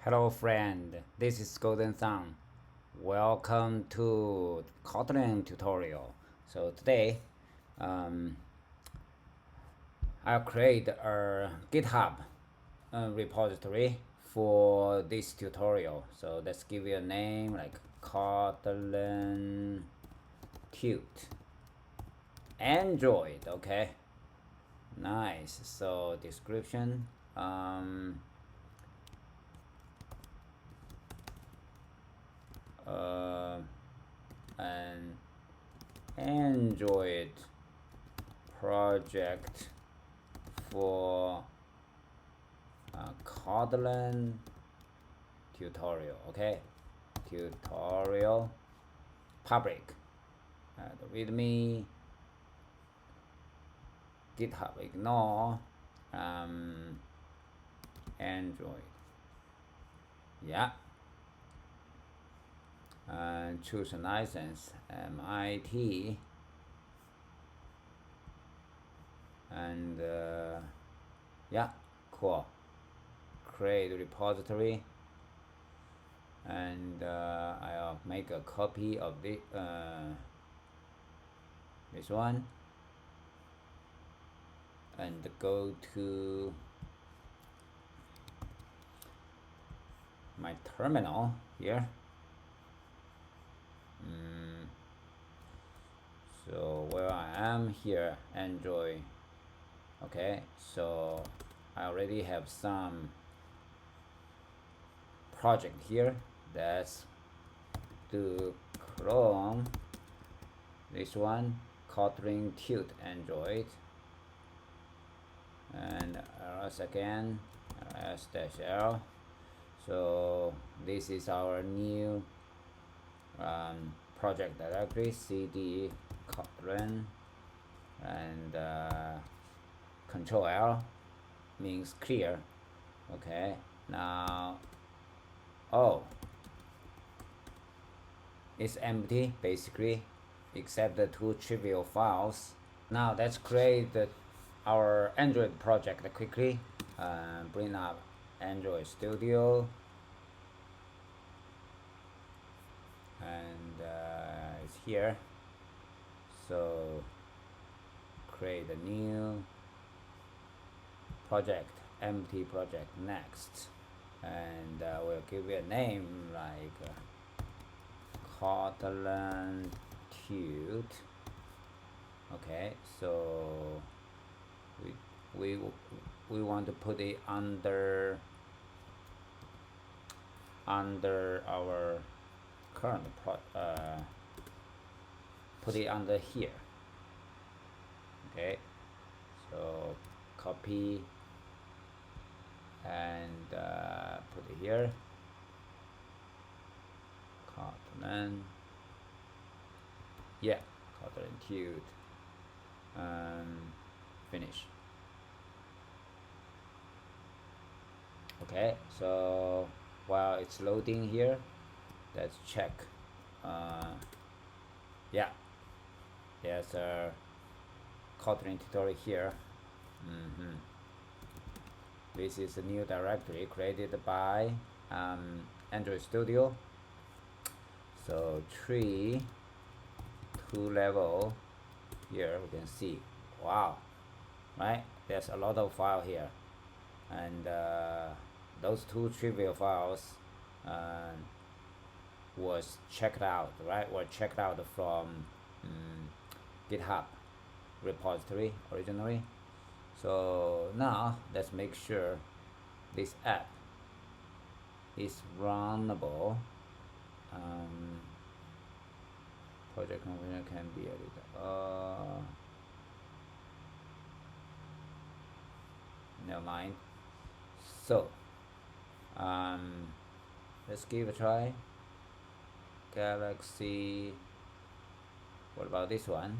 Hello friend, this is Kotlin004. Welcome to Kotlin tutorial. So today I'll create a GitHub repository for this tutorial. So let's give it a name like KotlinTut Android. Okay, nice. So description, an Android project for Kotlin tutorial. Okay, tutorial public, the readme, GitHub ignore, Android. Yeah. And choose a license, MIT, and yeah, cool. Create a repository, and I'll make a copy of this one, and go to my terminal here. So where I am here, Android. Okay, so I already have some project here. Let's do clone this one, KotlinTut Android, and ls again, ls-l. So this is our new project directory, cd Kotlin, and Control L means clear. Okay, now it's empty basically, except the two trivial files. Now let's create our Android project quickly. Bring up Android Studio, and it's here. So create a new project, empty project, next, and we'll give it a name like KotlinTut. Okay, so we want to put it under our current put it under here. Okay, so copy and put it here, Kotlin, yeah, KotlinTut, finish. Okay, so while it's loading here, let's check. Yeah, there's a Kotlin tutorial here. This is a new directory created by Android Studio. So tree, 2 level here, we can see, wow, right, there's a lot of file here, and those 2 trivial files was checked out, right, were checked out from GitHub repository originally. So now let's make sure this app is runnable. Project container can be edited. Never mind. So let's give a try. Galaxy. What about this one?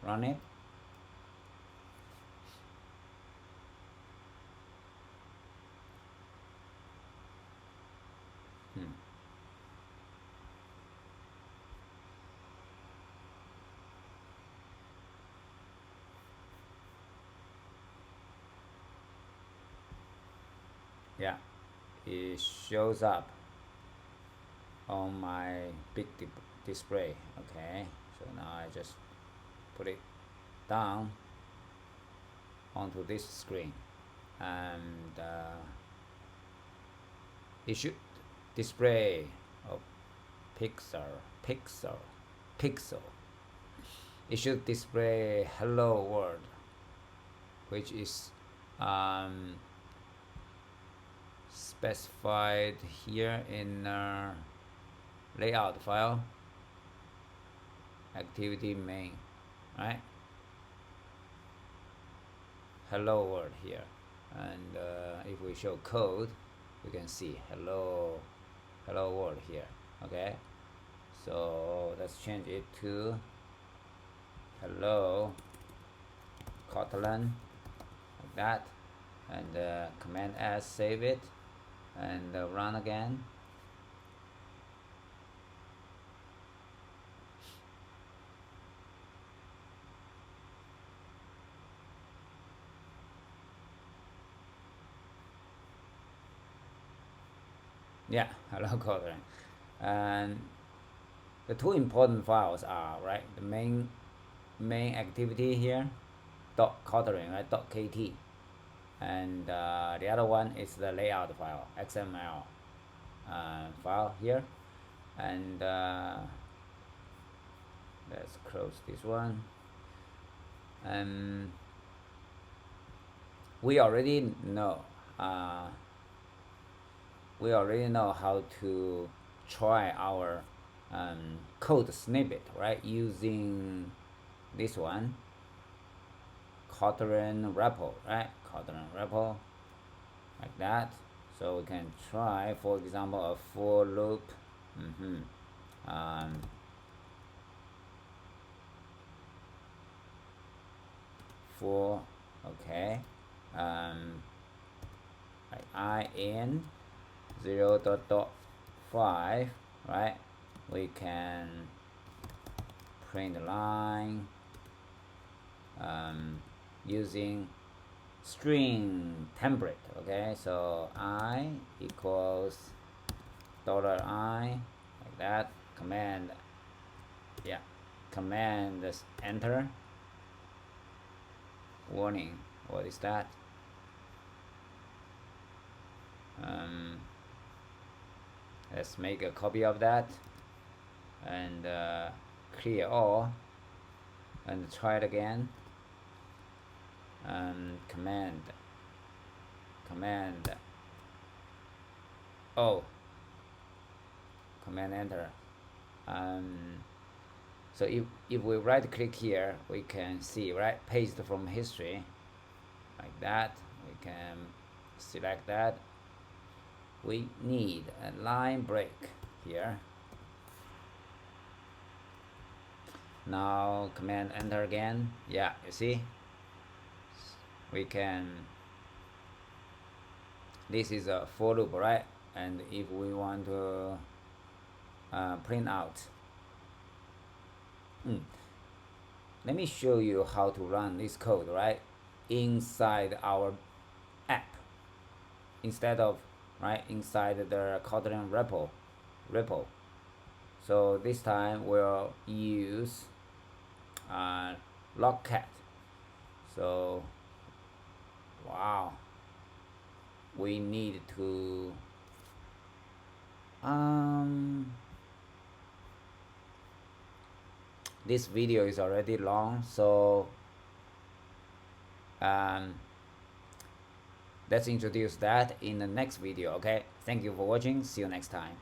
Run it. yeah, it shows up on my big display. Okay, so now I just put it down onto this screen, and it should display a pixel. It should display hello world, which is specified here in layout file, activity main, right? Hello world here, and if we show code, we can see hello world here. Okay, so let's change it to hello Kotlin, like that, and command S, save it, and run again. Yeah, hello Kotlin. And the two important files are, right, the main activity here, .kotlin, right, .kt, and the other one is the layout file, XML file here. And let's close this one. And we already know how to try our code snippet, right, using this one, Kotlin repo, right? Kotlin repo, like that. So we can try, for example, a for loop. For, okay, like I in 0.5, right? We can print a line using string template. Okay, so I equals $I, like that. Command, yeah, command enter. Warning, what is that? Let's make a copy of that and clear all and try it again. Command O, command enter. So if we right click here, we can see, right, paste from history, like that. We can select that. We need a line break here. Now command enter again. Yeah, you see, we can, this is a for loop, right? And if we want to print out, let me show you how to run this code, right, inside our app, instead of, right, inside the Kotlin repo. So this time we'll use logcat. So wow, we need to this video is already long, so let's introduce that in the next video. Okay, thank you for watching, see you next time.